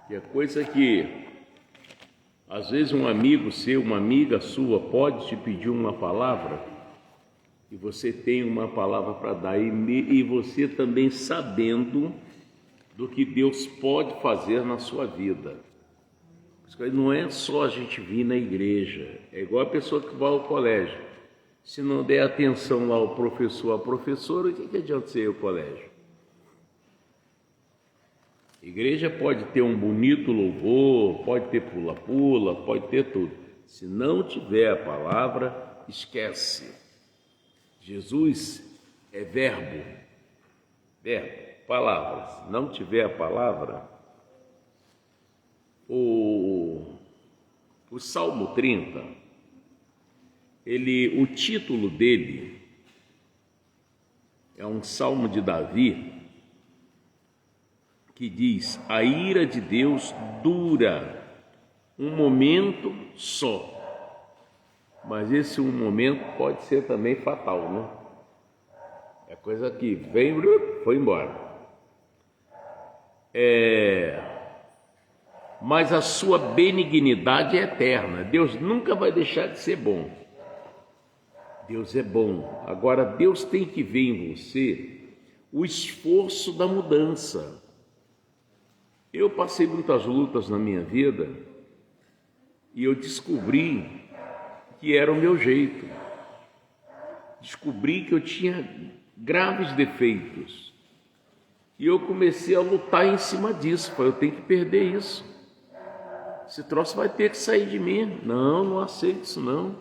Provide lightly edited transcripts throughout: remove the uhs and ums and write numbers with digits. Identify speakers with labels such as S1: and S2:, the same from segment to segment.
S1: Que é coisa que, às vezes, um amigo seu, uma amiga sua, pode te pedir uma palavra, e você tem uma palavra para dar, e você também sabendo do que Deus pode fazer na sua vida. Não é só a gente vir na igreja, é igual a pessoa que vai ao colégio. Se não der atenção lá ao professor, à professora, o que adianta você ir ao colégio? Igreja pode ter um bonito louvor, pode ter pula-pula, pode ter tudo. Se não tiver a palavra, esquece. Jesus é verbo, palavras. Se não tiver a palavra, o Salmo 30, o título dele é um salmo de Davi, que diz: a ira de Deus dura um momento só. Mas esse um momento pode ser também fatal, né? É coisa que vem, foi embora. Mas a sua benignidade é eterna. Deus nunca vai deixar de ser bom. Deus é bom. Agora, Deus tem que ver em você o esforço da mudança. Eu passei muitas lutas na minha vida e eu descobri que era o meu jeito. Descobri que eu tinha graves defeitos. E eu comecei a lutar em cima disso. Falei, eu tenho que perder isso. Esse troço vai ter que sair de mim. Não aceito isso não.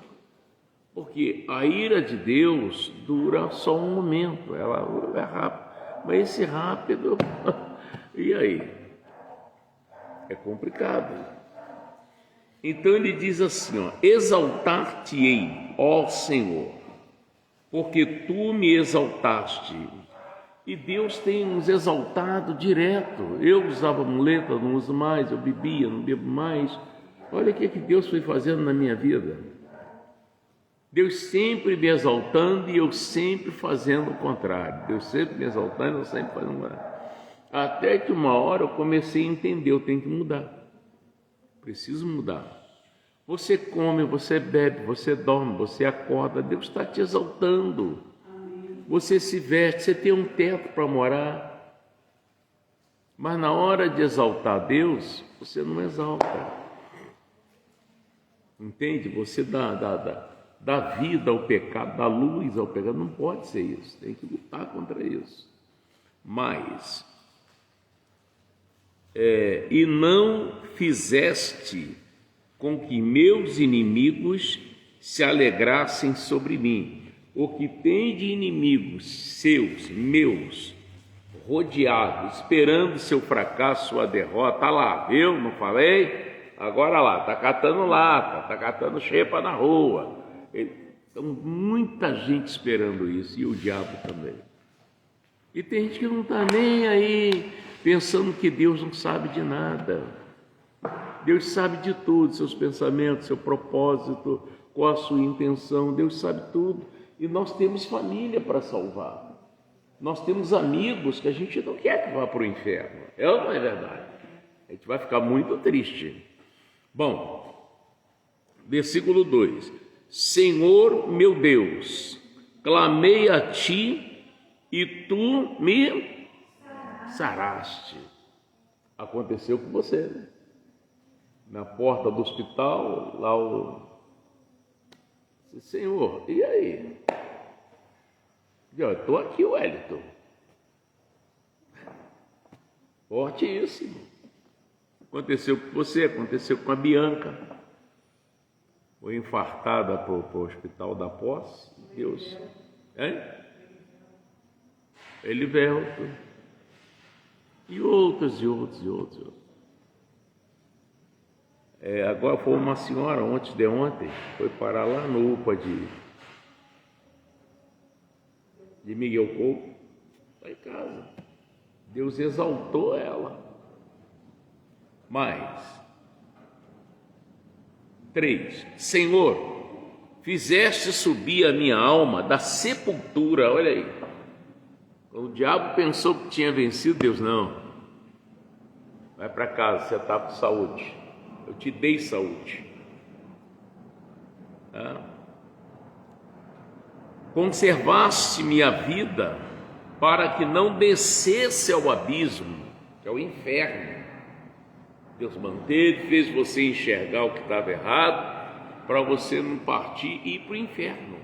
S1: Porque a ira de Deus dura só um momento. Ela é rápida. Mas esse rápido... E aí? É complicado. Então ele diz assim, exaltar-te-ei, ó Senhor, porque tu me exaltaste. E Deus tem nos exaltado direto. Eu usava muleta, não uso mais, eu bebia, não bebo mais. Olha o que Deus foi fazendo na minha vida. Deus sempre me exaltando e eu sempre fazendo o contrário. Deus sempre me exaltando e eu sempre fazendo o contrário. Até que uma hora eu comecei a entender, eu tenho que mudar. Preciso mudar. Você come, você bebe, você dorme, você acorda, Deus está te exaltando. Você se veste, você tem um teto para morar. Mas na hora de exaltar Deus, você não exalta. Entende? Você dá vida ao pecado, dá luz ao pecado. Não pode ser isso, tem que lutar contra isso. Mas... e não fizeste com que meus inimigos se alegrassem sobre mim. O que tem de inimigos seus, meus, rodeados, esperando seu fracasso, sua derrota, lá, viu? Não falei? Agora lá, tá catando lata, tá catando xepa na rua. Então, muita gente esperando isso, e o diabo também. E tem gente que não está nem aí, pensando que Deus não sabe de nada. Deus sabe de tudo, seus pensamentos, seu propósito, qual a sua intenção, Deus sabe tudo. E nós temos família para salvar. Nós temos amigos que a gente não quer que vá para o inferno. É ou não é verdade? A gente vai ficar muito triste. Bom, versículo 2. Senhor meu Deus, clamei a ti e tu me saraste. Aconteceu com você, né? Na porta do hospital, lá Senhor, e aí? Eu estou aqui, Wellington. Fortíssimo. Aconteceu com você, aconteceu com a Bianca. Foi infartada para o hospital da posse. Deus. Hein? Elivelto. E outros. Agora foi uma senhora, antes de ontem, foi parar lá no UPA de Miguel Couto, está em casa. Deus exaltou ela. Mais 3. Senhor, fizeste subir a minha alma da sepultura. Olha aí. O diabo pensou que tinha vencido, Deus não. Vai para casa, você está com saúde. Eu te dei saúde. Conservaste minha vida para que não descesse ao abismo, que é o inferno. Deus manteve, fez você enxergar o que estava errado, para você não partir e ir para o inferno.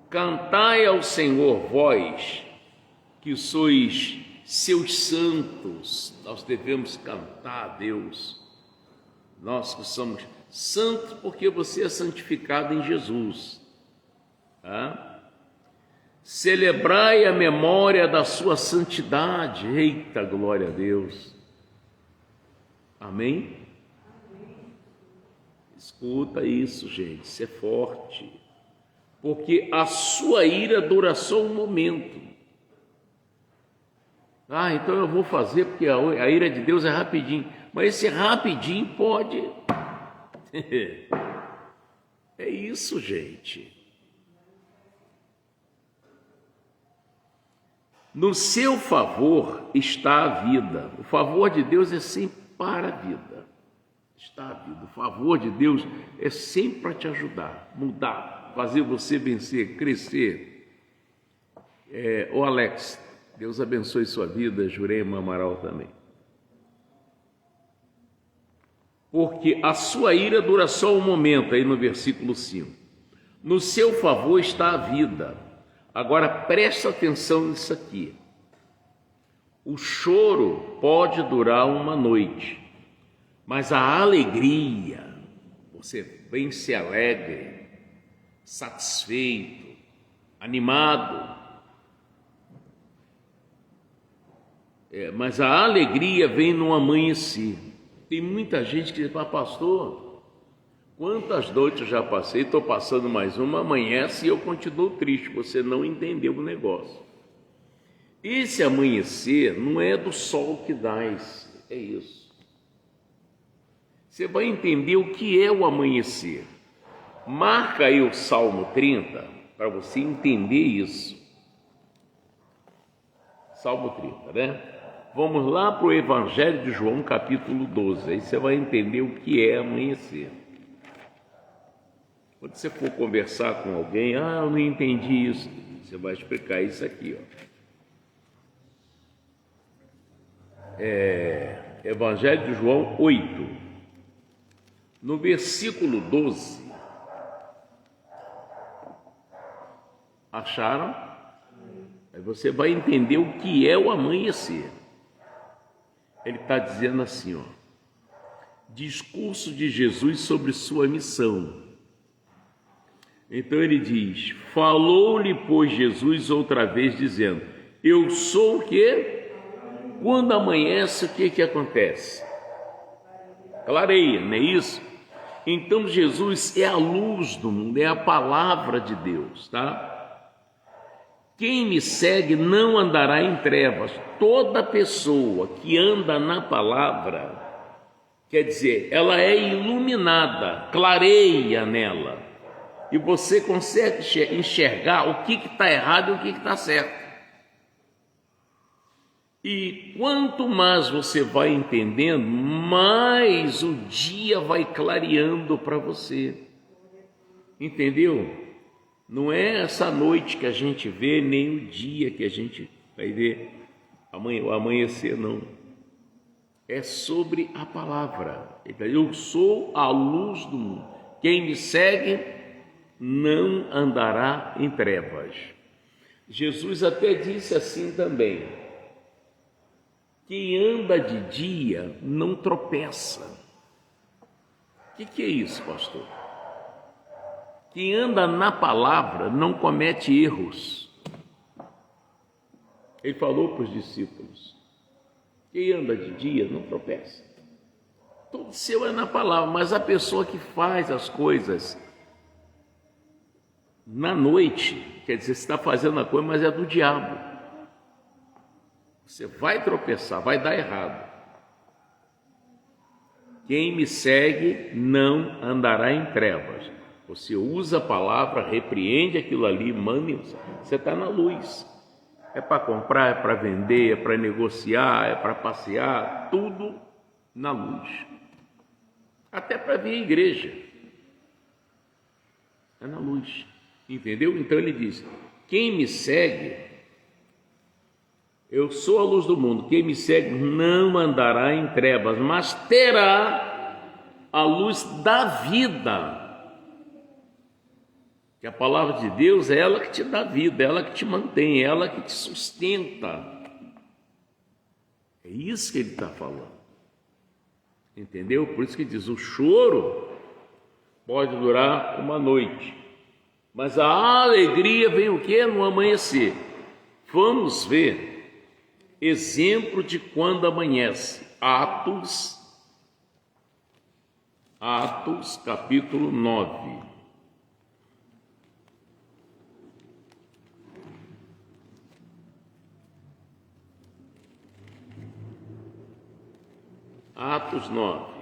S1: Cantai ao Senhor, vós que sois seus santos. Nós devemos cantar a Deus. Nós que somos santos porque você é santificado em Jesus. Celebrai a memória da sua santidade. Eita, glória a Deus. Amém? Escuta isso, gente, isso é forte. Porque a sua ira dura só um momento. Então eu vou fazer porque a ira de Deus é rapidinho. Mas esse rapidinho pode... É isso, gente. No seu favor está a vida. O favor de Deus é sempre para a vida. Está a vida. O favor de Deus é sempre para te ajudar, mudar, fazer você vencer, crescer. Ô Alex, Deus abençoe sua vida, Jurema Amaral também. Porque a sua ira dura só um momento, aí no versículo 5. No seu favor está a vida. Agora presta atenção nisso aqui. O choro pode durar uma noite, mas a alegria, você vem se alegre, satisfeito, animado. Mas a alegria vem no amanhecer. Tem muita gente que diz, pastor, quantas noites eu já passei, estou passando mais uma, amanhece e eu continuo triste. Você não entendeu o negócio. Esse amanhecer não é do sol que nasce, é isso. Você vai entender o que é o amanhecer. Marca aí o Salmo 30 para você entender isso. Salmo 30, né? Vamos lá para o Evangelho de João, capítulo 12. Aí você vai entender o que é amanhecer. Quando você for conversar com alguém, eu não entendi isso. Você vai explicar isso aqui, Evangelho de João 8. No versículo 12. Acharam? Aí você vai entender o que é o amanhecer. Ele está dizendo assim, discurso de Jesus sobre sua missão. Então ele diz, falou-lhe, pois, Jesus outra vez, dizendo, eu sou o quê? Quando amanhece, o que acontece? Clareia, não é isso? Então Jesus é a luz do mundo, é a palavra de Deus, tá? Quem me segue não andará em trevas. Toda pessoa que anda na palavra, quer dizer, ela é iluminada, clareia nela. E você consegue enxergar o que está errado e o que está certo. E quanto mais você vai entendendo, mais o dia vai clareando para você. Entendeu? Não é essa noite que a gente vê, nem o dia que a gente vai ver o amanhecer, não. É sobre a palavra. Eu sou a luz do mundo. Quem me segue não andará em trevas. Jesus até disse assim também, quem anda de dia não tropeça. O que é isso, pastor? Quem anda na palavra não comete erros. Ele falou para os discípulos, quem anda de dia não tropeça. Tudo seu é na palavra, mas a pessoa que faz as coisas na noite, quer dizer, você está fazendo a coisa, mas é do diabo. Você vai tropeçar, vai dar errado. Quem me segue não andará em trevas. Você usa a palavra, repreende aquilo ali, manda, você está na luz. É para comprar, é para vender, é para negociar, é para passear, tudo na luz. Até para vir à igreja. É na luz. Entendeu? Então ele diz: quem me segue, eu sou a luz do mundo. Quem me segue não andará em trevas, mas terá a luz da vida. Que a palavra de Deus é ela que te dá vida, é ela que te mantém, é ela que te sustenta. É isso que ele está falando. Entendeu? Por isso que diz: o choro pode durar uma noite, mas a alegria vem o quê? No amanhecer. Vamos ver exemplo de quando amanhece. Atos capítulo 9. Atos 9.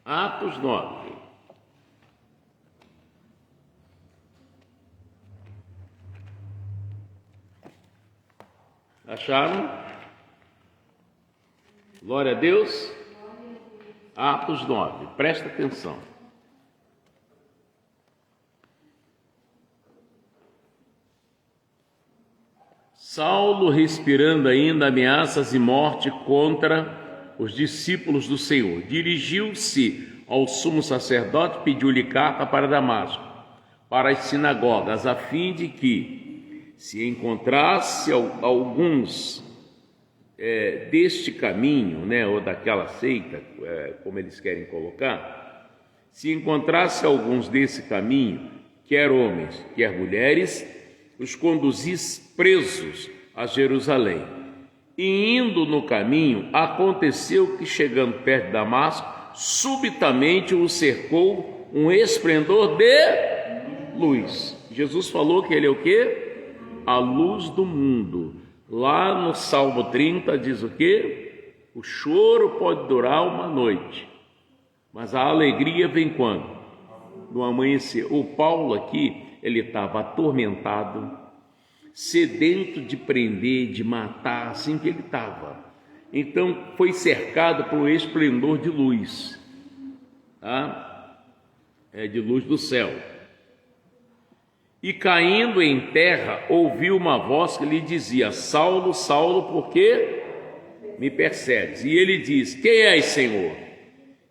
S1: Atos 9. Acharam? Glória a Deus. Atos 9. Presta atenção. Saulo, respirando ainda ameaças e morte contra os discípulos do Senhor, dirigiu-se ao sumo sacerdote e pediu-lhe carta para Damasco, para as sinagogas, a fim de que, se encontrasse alguns deste caminho, ou daquela seita, como eles querem colocar, se encontrasse alguns desse caminho, quer homens, quer mulheres, os conduzis presos a Jerusalém. E indo no caminho, aconteceu que, chegando perto de Damasco, subitamente o cercou um esplendor de luz. Jesus falou que ele é o quê? A luz do mundo. Lá no Salmo 30 diz o quê? O choro pode durar uma noite, mas a alegria vem quando? No amanhecer. O Paulo aqui, ele estava atormentado, sedento de prender, de matar, assim que ele estava. Então foi cercado por esplendor de luz, de luz do céu. E caindo em terra, ouviu uma voz que lhe dizia: Saulo, Saulo, por que me persegues? E ele diz: quem és, Senhor?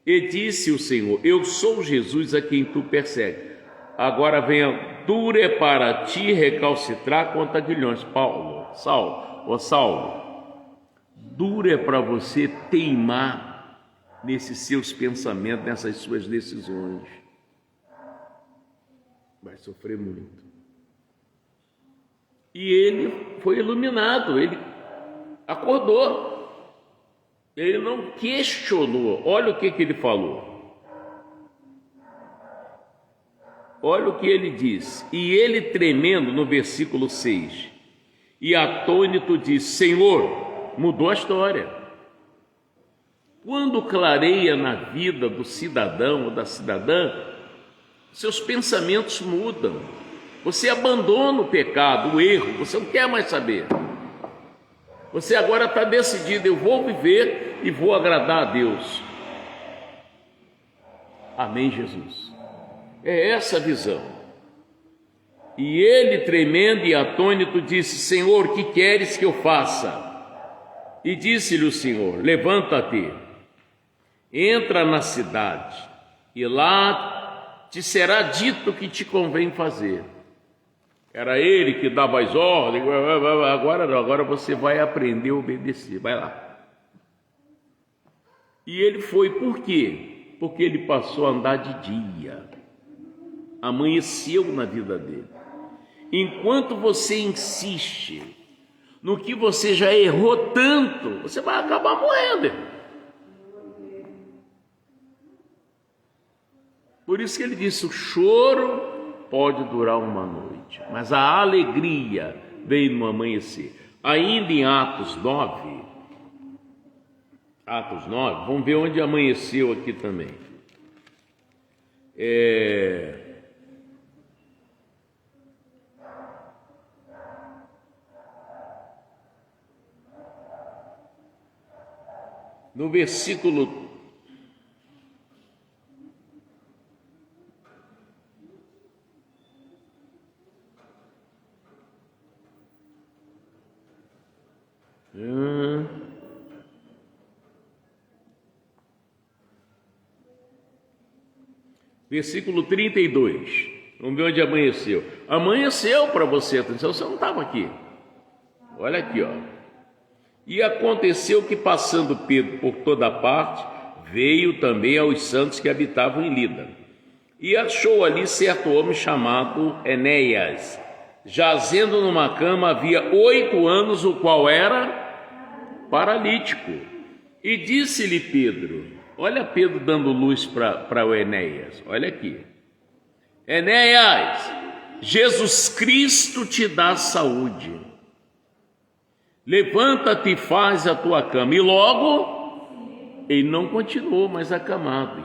S1: E disse o Senhor: eu sou Jesus a quem tu persegues. Agora venha, duro é para ti recalcitrar contra aguilhões. Saulo, duro é para você teimar nesses seus pensamentos, nessas suas decisões. Vai sofrer muito. E ele foi iluminado, ele acordou, ele não questionou. Olha o que ele falou. Olha o que ele diz. E ele, tremendo, no versículo 6, e atônito disse: Senhor, mudou a história. Quando clareia na vida do cidadão ou da cidadã, seus pensamentos mudam. Você abandona o pecado, o erro, você não quer mais saber. Você agora está decidido: eu vou viver e vou agradar a Deus. Amém, Jesus? É essa a visão. E ele, tremendo e atônito, disse: Senhor, que queres que eu faça? E disse-lhe o Senhor: levanta-te, entra na cidade, e lá te será dito o que te convém fazer. Era ele que dava as ordens. Agora não, agora você vai aprender a obedecer. Vai lá. E ele foi. Por quê? Porque ele passou a andar de dia. Amanheceu na vida dele. Enquanto você insiste no que você já errou tanto, você vai acabar morrendo. Por isso que ele disse: o choro pode durar uma noite, mas a alegria vem no amanhecer. Ainda em Atos 9, Atos 9, vamos ver onde amanheceu aqui também. No versículo versículo 32. Vamos ver onde amanheceu. Amanheceu para você, atenção, você não estava aqui. Olha aqui, ó. E aconteceu que, passando Pedro por toda parte, veio também aos santos que habitavam em Lida. E achou ali certo homem chamado Enéas, jazendo numa cama havia 8 anos, o qual era paralítico. E disse-lhe Pedro, olha Pedro dando luz para o Enéas, olha aqui. Enéas, Jesus Cristo te dá saúde. Levanta-te e faz a tua cama. E logo, ele não continuou mais acamado.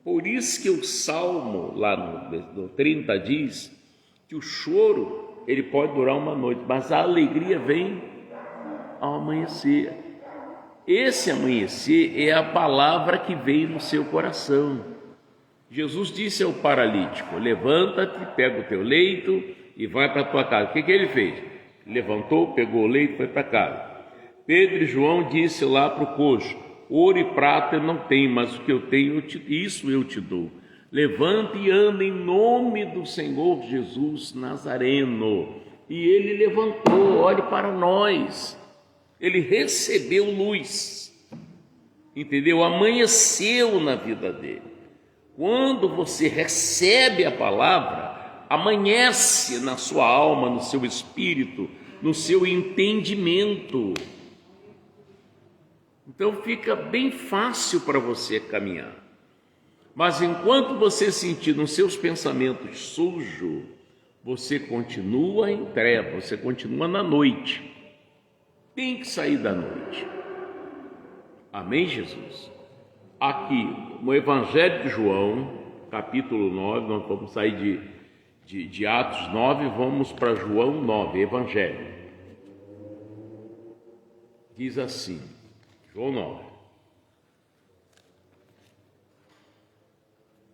S1: Por isso que o Salmo, lá no 30, diz que o choro, ele pode durar uma noite, mas a alegria vem ao amanhecer. Esse amanhecer é a palavra que veio no seu coração. Jesus disse ao paralítico, levanta-te, pega o teu leito e vai para a tua casa. O que ele fez? Levantou, pegou o leito e foi para casa. Pedro e João disse lá para o coxo, ouro e prata eu não tenho, mas o que eu tenho, isso eu te dou. Levanta e anda em nome do Senhor Jesus Nazareno. E ele levantou, olhe para nós. Ele recebeu luz, entendeu? Amanheceu na vida dele. Quando você recebe a palavra, amanhece na sua alma, no seu espírito, no seu entendimento. Então fica bem fácil para você caminhar. Mas enquanto você sentir nos seus pensamentos sujo, você continua em trevas, você continua na noite. Tem que sair da noite. Amém, Jesus? Aqui, no Evangelho de João, capítulo 9, nós vamos sair de Atos 9, vamos para João 9, Evangelho. Diz assim, João 9.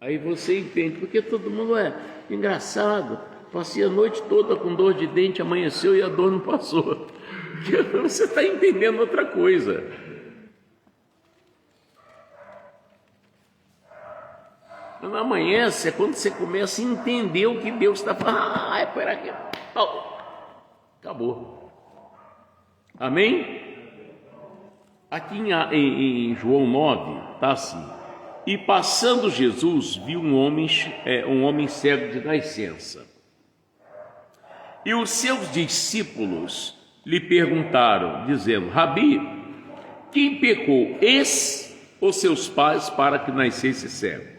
S1: Aí você entende, porque todo mundo é engraçado, passei a noite toda com dor de dente, amanheceu e a dor não passou. Você está entendendo outra coisa. Quando amanhece é quando você começa a entender o que Deus está falando. Espera aqui. Acabou. Amém? Aqui em João 9, está assim. E passando Jesus, viu um homem cego de nascença. E os seus discípulos lhe perguntaram, dizendo, Rabi, quem pecou, esse ou seus pais, para que nascesse cego?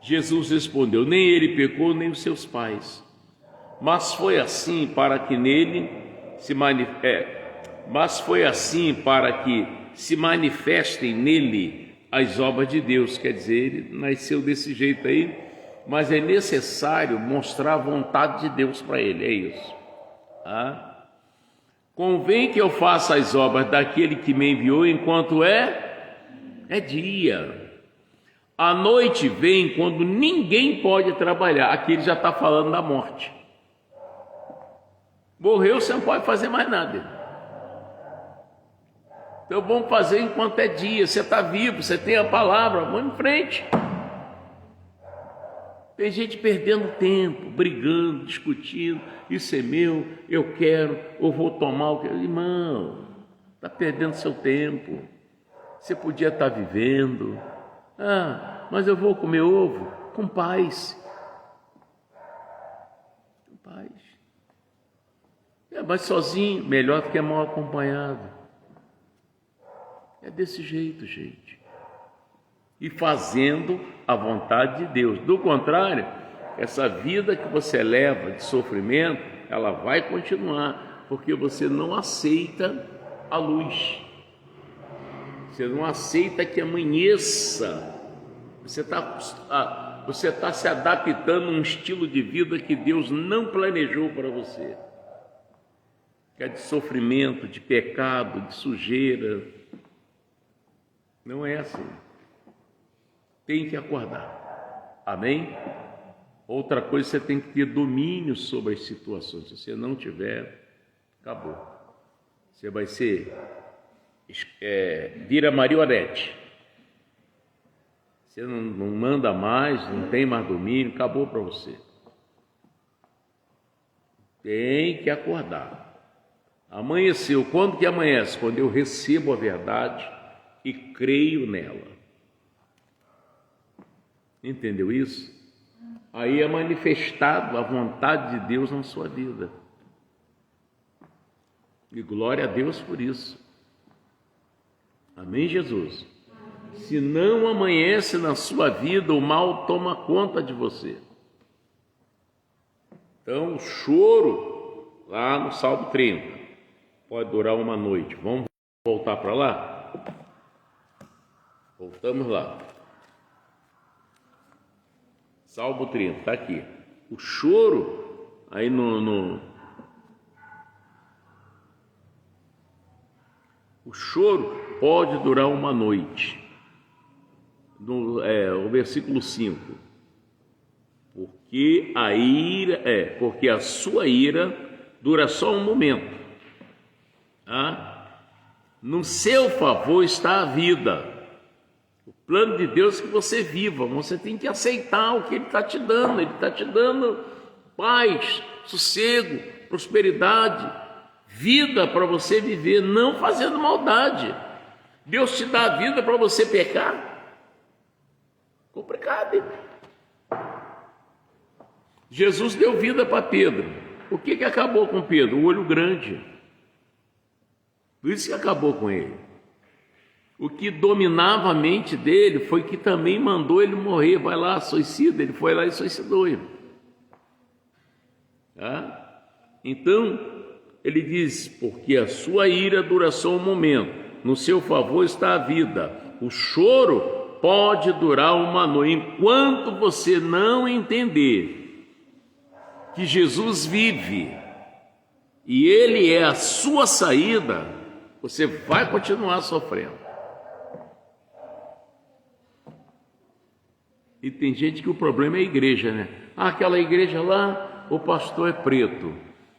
S1: Jesus respondeu, nem ele pecou, nem os seus pais, mas foi assim para que se manifestem nele as obras de Deus. Quer dizer, ele nasceu desse jeito aí, mas é necessário mostrar a vontade de Deus para ele, é isso. Convém que eu faça as obras daquele que me enviou enquanto é dia. A noite vem quando ninguém pode trabalhar. Aqui ele já está falando da morte. Morreu, você não pode fazer mais nada. Então vamos fazer enquanto é dia. Você está vivo, você tem a palavra, vamos em frente. Tem gente perdendo tempo, brigando, discutindo. Isso é meu, eu quero, ou vou tomar o que. Irmão, está perdendo seu tempo. Você podia estar vivendo. Mas eu vou comer ovo com paz. Com paz. Mas sozinho, melhor do que mal acompanhado. É desse jeito, gente. E fazendo a vontade de Deus. Do contrário, essa vida que você leva de sofrimento, ela vai continuar, porque você não aceita a luz. Você não aceita que amanheça. Você está se adaptando a um estilo de vida que Deus não planejou para você. Que é de sofrimento, de pecado, de sujeira. Não é assim. Tem que acordar. Amém? Outra coisa, você tem que ter domínio sobre as situações. Se você não tiver, acabou. Você vai ser, vira marionete. Você não manda mais, não tem mais domínio, acabou para você. Tem que acordar. Amanheceu. Quando que amanhece? Quando eu recebo a verdade e creio nela. Entendeu isso? Aí é manifestado a vontade de Deus na sua vida. E glória a Deus por isso. Amém, Jesus? Se não amanhece na sua vida, o mal toma conta de você. Então, o choro, lá no Salmo 30, pode durar uma noite. Vamos voltar para lá? Voltamos lá. Salmo 30, está aqui. O choro, aí o choro pode durar uma noite. O versículo 5. Porque a sua ira dura só um momento. No seu favor está a vida. O plano de Deus é que você viva. Você tem que aceitar o que Ele está te dando. Ele está te dando paz, sossego, prosperidade, vida para você viver, não fazendo maldade. Deus te dá a vida para você pecar? Complicado, hein? Jesus deu vida para Pedro. O que acabou com Pedro? O olho grande. Por isso que acabou com ele. O que dominava a mente dele foi que também mandou ele morrer. Vai lá, suicida. Ele foi lá e suicidou ele. Então, ele diz, porque a sua ira dura só um momento, no seu favor está a vida. O choro pode durar uma noite. Enquanto você não entender que Jesus vive e Ele é a sua saída, você vai continuar sofrendo. E tem gente que o problema é a igreja, né? Aquela igreja lá, o pastor é preto.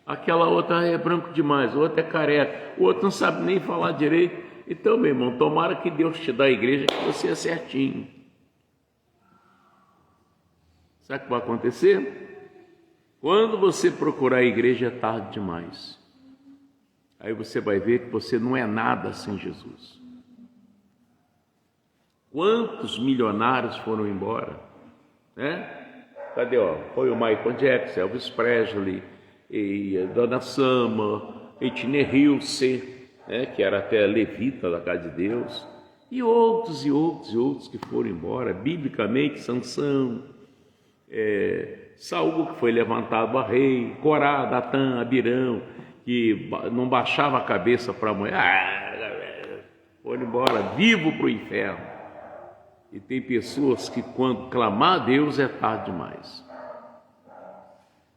S1: Aquela outra é branco demais, o outro é careca, o outro não sabe nem falar direito. Então, meu irmão, tomara que Deus te dê a igreja que você é certinho. Sabe o que vai acontecer? Quando você procurar a igreja é tarde demais. Aí você vai ver que você não é nada sem Jesus. Quantos milionários foram embora? Né? Cadê? Foi o Michael Jackson, Elvis Presley, e a Dona Sama, Whitney Houston, que era até levita da casa de Deus, e outros que foram embora, biblicamente, Sansão, Saul, que foi levantado a rei, Corá, Datã, Abirão, que não baixava a cabeça para a mulher, foram embora, vivo para o inferno. E tem pessoas que quando clamar a Deus é tarde demais.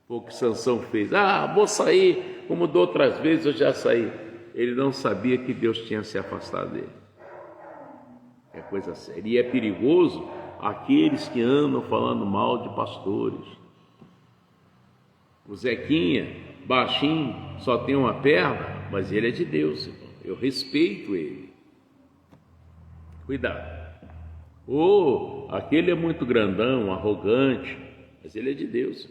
S1: Foi o que Sansão fez. Vou sair, como de outras vezes eu já saí. Ele não sabia que Deus tinha se afastado dele. É coisa séria. E é perigoso aqueles que andam falando mal de pastores. O Zequinha, baixinho, só tem uma perna, mas ele é de Deus, irmão. Eu respeito ele. Cuidado. Aquele é muito grandão, arrogante, mas ele é de Deus.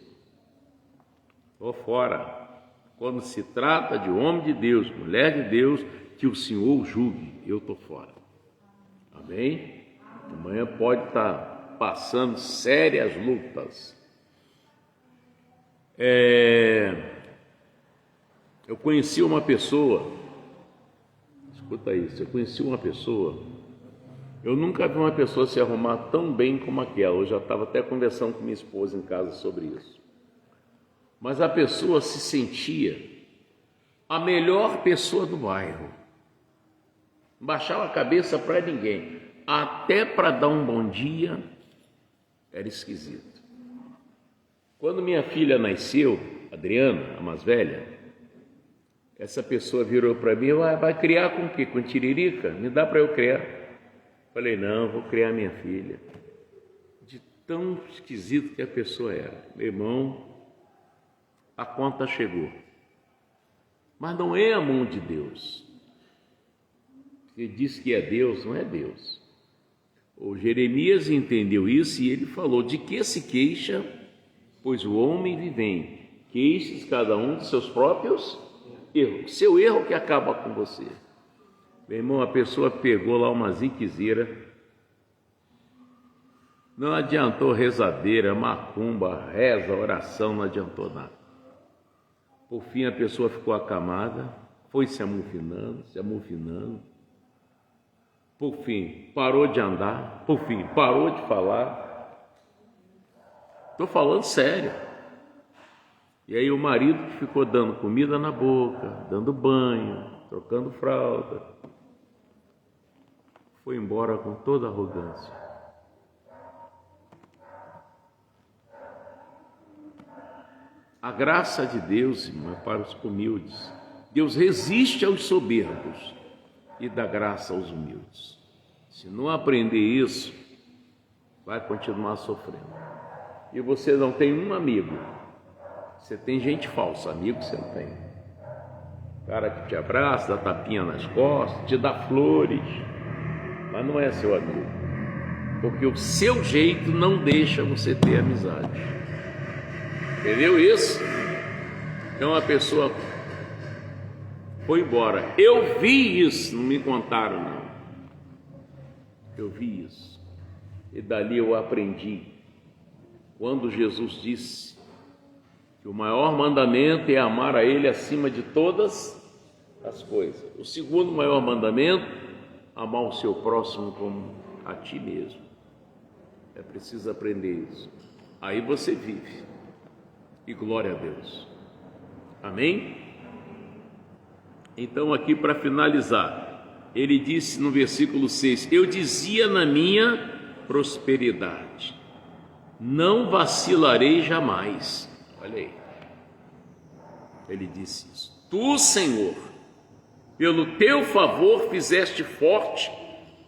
S1: Estou fora. Quando se trata de homem de Deus, mulher de Deus, que o Senhor julgue, eu estou fora. Amém? Amanhã pode estar passando sérias lutas. Eu conheci uma pessoa, escuta isso, eu nunca vi uma pessoa se arrumar tão bem como aquela. Eu já estava até conversando com minha esposa em casa sobre isso. Mas a pessoa se sentia a melhor pessoa do bairro. Não baixava a cabeça para ninguém. Até para dar um bom dia, era esquisito. Quando minha filha nasceu, Adriana, a mais velha, essa pessoa virou para mim: vai criar com o quê? Com tiririca? Me dá para eu criar? Falei: não, vou criar minha filha. De tão esquisito que a pessoa era. Meu irmão, a conta chegou. Mas não é a mão de Deus. Ele diz que é Deus, não é Deus. O Jeremias entendeu isso e ele falou: de que se queixa, pois o homem vivem, queixe cada um de seus próprios erros. Seu erro que acaba com você. Meu irmão, a pessoa pegou lá uma ziquezira, não adiantou rezadeira, macumba, reza, oração, não adiantou nada. Por fim a pessoa ficou acamada, foi se amufinando. Por fim parou de andar, por fim parou de falar. Estou falando sério. E aí o marido que ficou dando comida na boca, dando banho, trocando fralda, foi embora com toda a arrogância. A graça de Deus, irmão, é para os humildes. Deus resiste aos soberbos e dá graça aos humildes. Se não aprender isso, vai continuar sofrendo. E você não tem um amigo. Você tem gente falsa, amigo você não tem. Cara que te abraça, dá tapinha nas costas, te dá flores, mas não é seu amigo. Porque o seu jeito não deixa você ter amizade. Entendeu isso? Então a pessoa foi embora. Eu vi isso, não me contaram não. Eu vi isso. E dali eu aprendi. Quando Jesus disse que o maior mandamento é amar a Ele acima de todas as coisas. O segundo maior mandamento, amar o seu próximo como a ti mesmo. É preciso aprender isso. Aí você vive. E glória a Deus. Amém? Então aqui para finalizar, ele disse no versículo 6, eu dizia na minha prosperidade, não vacilarei jamais. Olha aí, ele disse isso. Tu, Senhor, pelo teu favor fizeste forte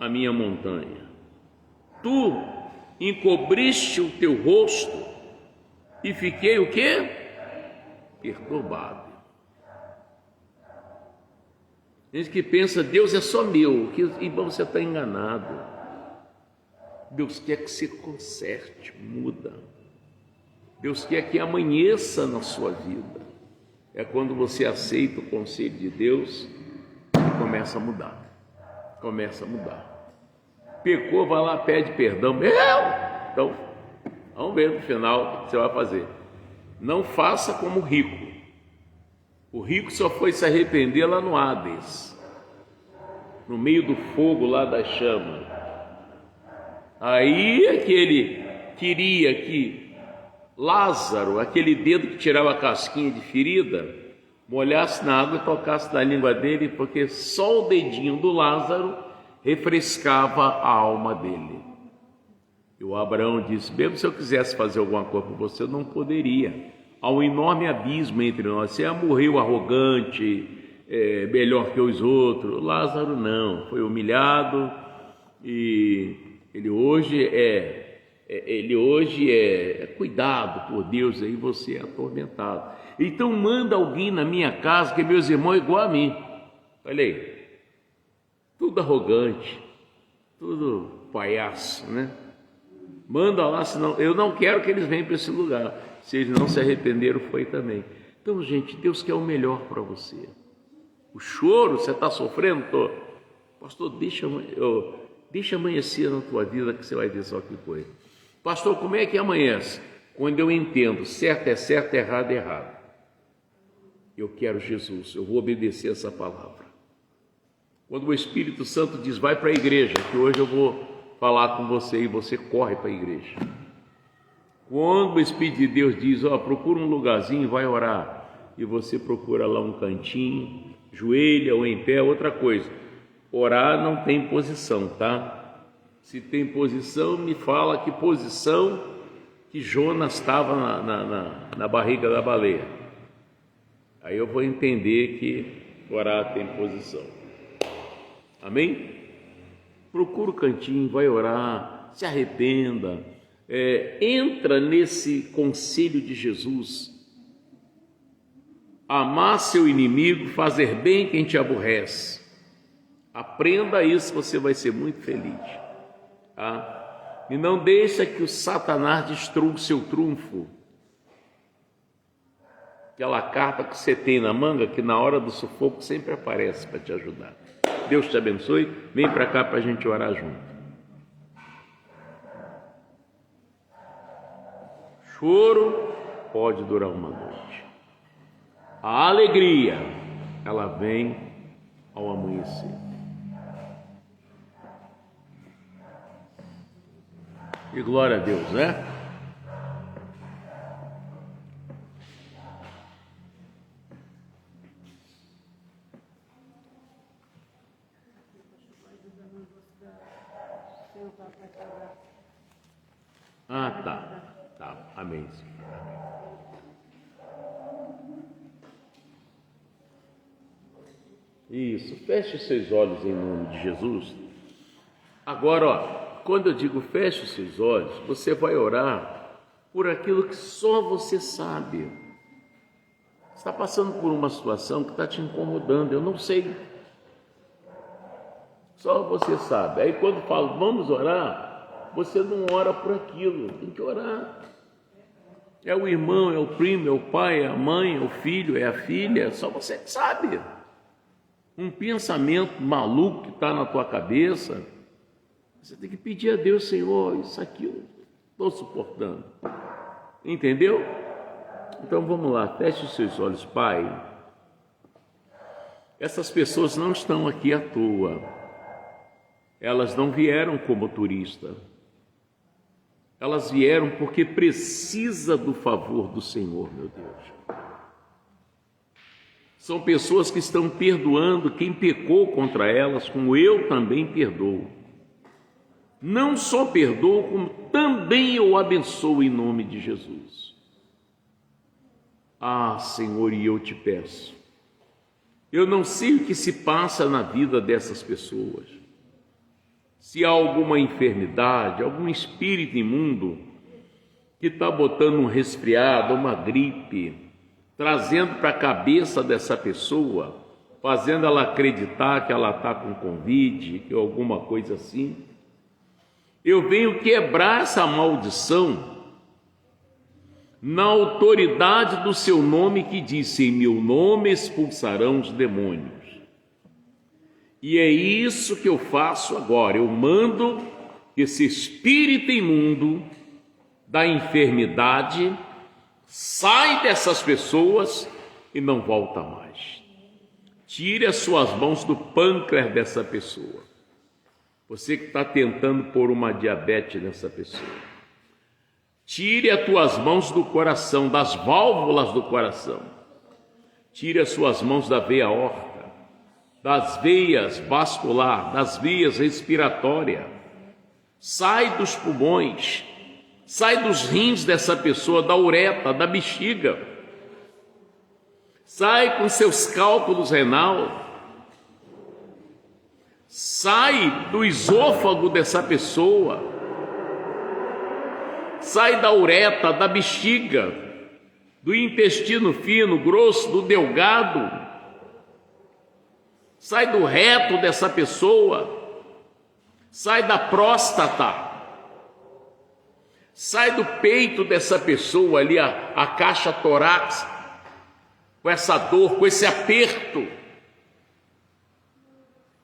S1: a minha montanha. Tu encobriste o teu rosto e fiquei o quê? Perturbado. Gente que pensa, Deus é só meu, e você está enganado. Deus quer que você conserte, muda. Deus quer que amanheça na sua vida. É quando você aceita o conselho de Deus e começa a mudar. Começa a mudar. Pecou, vai lá, pede perdão. Então, vamos ver no final o que você vai fazer. Não faça como o rico. O rico só foi se arrepender lá no Hades, no meio do fogo lá da chama. Aí é que ele queria que Lázaro, aquele dedo que tirava a casquinha de ferida, molhasse na água e tocasse na língua dele, porque só o dedinho do Lázaro refrescava a alma dele. E o Abraão disse, mesmo se eu quisesse fazer alguma coisa por você, eu não poderia. Há um enorme abismo entre nós. Você morreu arrogante, melhor que os outros. Lázaro não, foi humilhado e ele hoje é cuidado por Deus, aí você é atormentado. Então manda alguém na minha casa, que meus irmãos é igual a mim. Olha aí, tudo arrogante, tudo palhaço, né? Manda lá, senão eu não quero que eles venham para esse lugar. Se eles não se arrependeram, foi também. Então, gente, Deus quer o melhor para você. O choro, você está sofrendo? Tô. Pastor, deixa amanhecer na tua vida que você vai ver só que coisa. Pastor, como é que amanhece? Quando eu entendo, certo é certo, errado é errado. Eu quero Jesus, eu vou obedecer essa palavra. Quando o Espírito Santo diz, vai para a igreja, que hoje eu vou falar com você, e você corre para a igreja. Quando o Espírito de Deus diz, procura um lugarzinho e vai orar, e você procura lá um cantinho, joelha ou em pé, outra coisa. Orar não tem posição, tá? Se tem posição, me fala que posição que Jonas estava na barriga da baleia. Aí eu vou entender que orar tem posição. Amém? Procura o cantinho, vai orar, se arrependa, entra nesse conselho de Jesus. Amar seu inimigo, fazer bem quem te aborrece. Aprenda isso, você vai ser muito feliz. Tá? E não deixa que o Satanás destrua o seu trunfo. Aquela carta que você tem na manga, que na hora do sufoco sempre aparece para te ajudar. Deus te abençoe. Vem para cá para a gente orar junto. Choro pode durar uma noite. A alegria, ela vem ao amanhecer. E glória a Deus, né? Ah, tá. Tá. Amém. Isso. Feche os seus olhos em nome de Jesus. Agora, ó, quando eu digo feche os seus olhos, você vai orar por aquilo que só você sabe. Você está passando por uma situação que está te incomodando, eu não sei. Só você sabe. Aí quando falo, vamos orar, você não ora por aquilo, tem que orar. É o irmão, é o primo, é o pai, é a mãe, é o filho, é a filha, só você que sabe. Um pensamento maluco que está na tua cabeça, você tem que pedir a Deus, Senhor, isso aqui eu estou suportando. Entendeu? Então vamos lá, feche os seus olhos, Pai. Essas pessoas não estão aqui à toa. Elas não vieram como turista. Elas vieram porque precisa do favor do Senhor, meu Deus. São pessoas que estão perdoando quem pecou contra elas, como eu também perdoo. Não só perdoo, como também eu abençoo em nome de Jesus. Ah, Senhor, e eu te peço, eu não sei o que se passa na vida dessas pessoas. Se há alguma enfermidade, algum espírito imundo que está botando um resfriado, uma gripe, trazendo para a cabeça dessa pessoa, fazendo ela acreditar que ela está com Covid, que alguma coisa assim, eu venho quebrar essa maldição na autoridade do seu nome que disse, em meu nome expulsarão os demônios. E é isso que eu faço agora, eu mando que esse espírito imundo da enfermidade sai dessas pessoas e não volta mais. Tire as suas mãos do pâncreas dessa pessoa. Você que está tentando pôr uma diabetes nessa pessoa. Tire as tuas mãos do coração, das válvulas do coração. Tire as suas mãos da veia aorta, das veias vascular, das veias respiratórias. Sai dos pulmões, sai dos rins dessa pessoa, da uretra, da bexiga. Sai com seus cálculos renal. Sai do esôfago dessa pessoa. Sai da uretra, da bexiga, do intestino fino, grosso, do delgado. Sai do reto dessa pessoa. Sai da próstata. Sai do peito dessa pessoa ali, a caixa torácica, com essa dor, com esse aperto,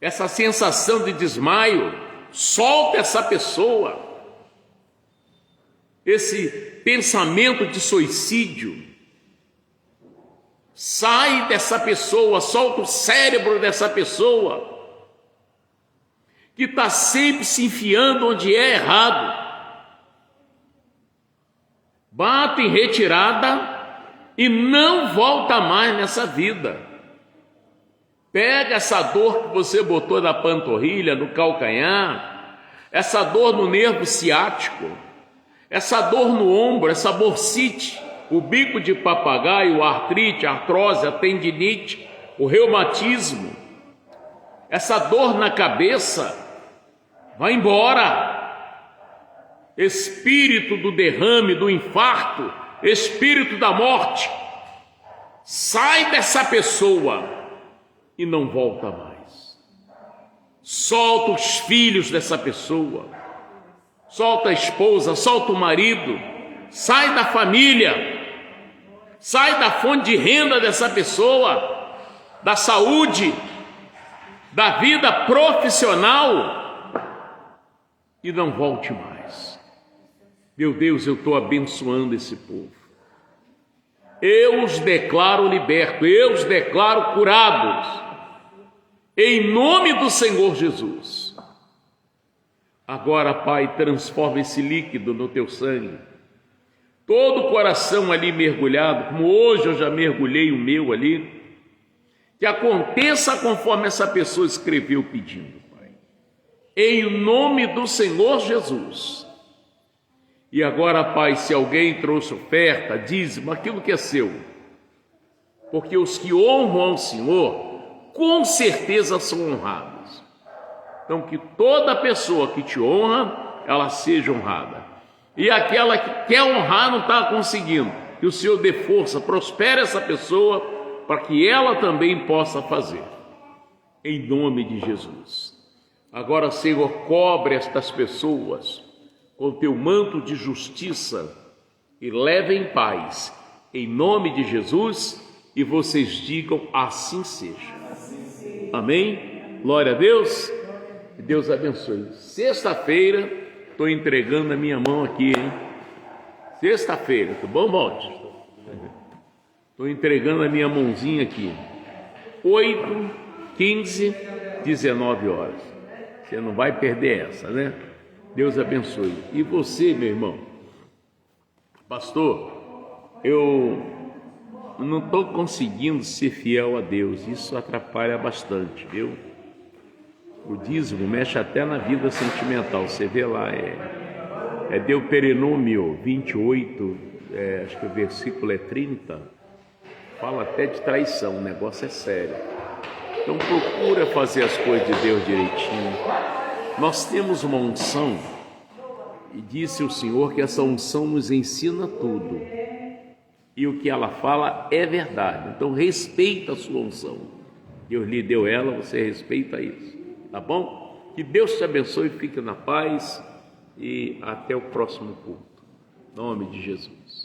S1: essa sensação de desmaio. Solta essa pessoa, esse pensamento de suicídio. Sai dessa pessoa, solta o cérebro dessa pessoa, que está sempre se enfiando onde é errado. Bate em retirada e não volta mais nessa vida. Pega essa dor que você botou na panturrilha, no calcanhar, essa dor no nervo ciático, essa dor no ombro, essa bursite, o bico de papagaio, a artrite, a artrose, a tendinite, o reumatismo, essa dor na cabeça, vai embora. Espírito do derrame, do infarto, espírito da morte, sai dessa pessoa e não volta mais. Solta os filhos dessa pessoa, solta a esposa, solta o marido, sai da família, sai da fonte de renda dessa pessoa, da saúde, da vida profissional e não volte mais. Meu Deus, eu estou abençoando esse povo. Eu os declaro libertos, eu os declaro curados, em nome do Senhor Jesus. Agora, Pai, transforma esse líquido no teu sangue. Todo o coração ali mergulhado, como hoje eu já mergulhei o meu ali, que aconteça conforme essa pessoa escreveu pedindo, Pai. Em nome do Senhor Jesus. E agora, Pai, se alguém trouxe oferta, dízimo, aquilo que é seu, porque os que honram ao Senhor, com certeza são honrados. Então, que toda pessoa que te honra, ela seja honrada. E aquela que quer honrar não está conseguindo, que o Senhor dê força, prospere essa pessoa, para que ela também possa fazer. Em nome de Jesus. Agora, Senhor, cobre estas pessoas com teu manto de justiça e leve em paz, em nome de Jesus, e vocês digam assim seja. Amém? Glória a Deus. Que Deus abençoe. Sexta-feira, estou entregando a minha mão aqui, hein? Sexta-feira, tá bom, Valde? Estou entregando a minha mãozinha aqui. 8, 15, 19 horas. Você não vai perder essa, né? Deus abençoe. E você, meu irmão? Pastor, eu não estou conseguindo ser fiel a Deus. Isso atrapalha bastante, viu? O dízimo mexe até na vida sentimental. Você vê lá, é Deuteronômio 28, acho que o versículo é 30. Fala até de traição, o negócio é sério. Então procura fazer as coisas de Deus direitinho. Nós temos uma unção, e disse o Senhor que essa unção nos ensina tudo. E o que ela fala é verdade. Então respeita a sua unção. Deus lhe deu ela, você respeita isso. Tá bom? Que Deus te abençoe, fique na paz e até o próximo culto. Em nome de Jesus.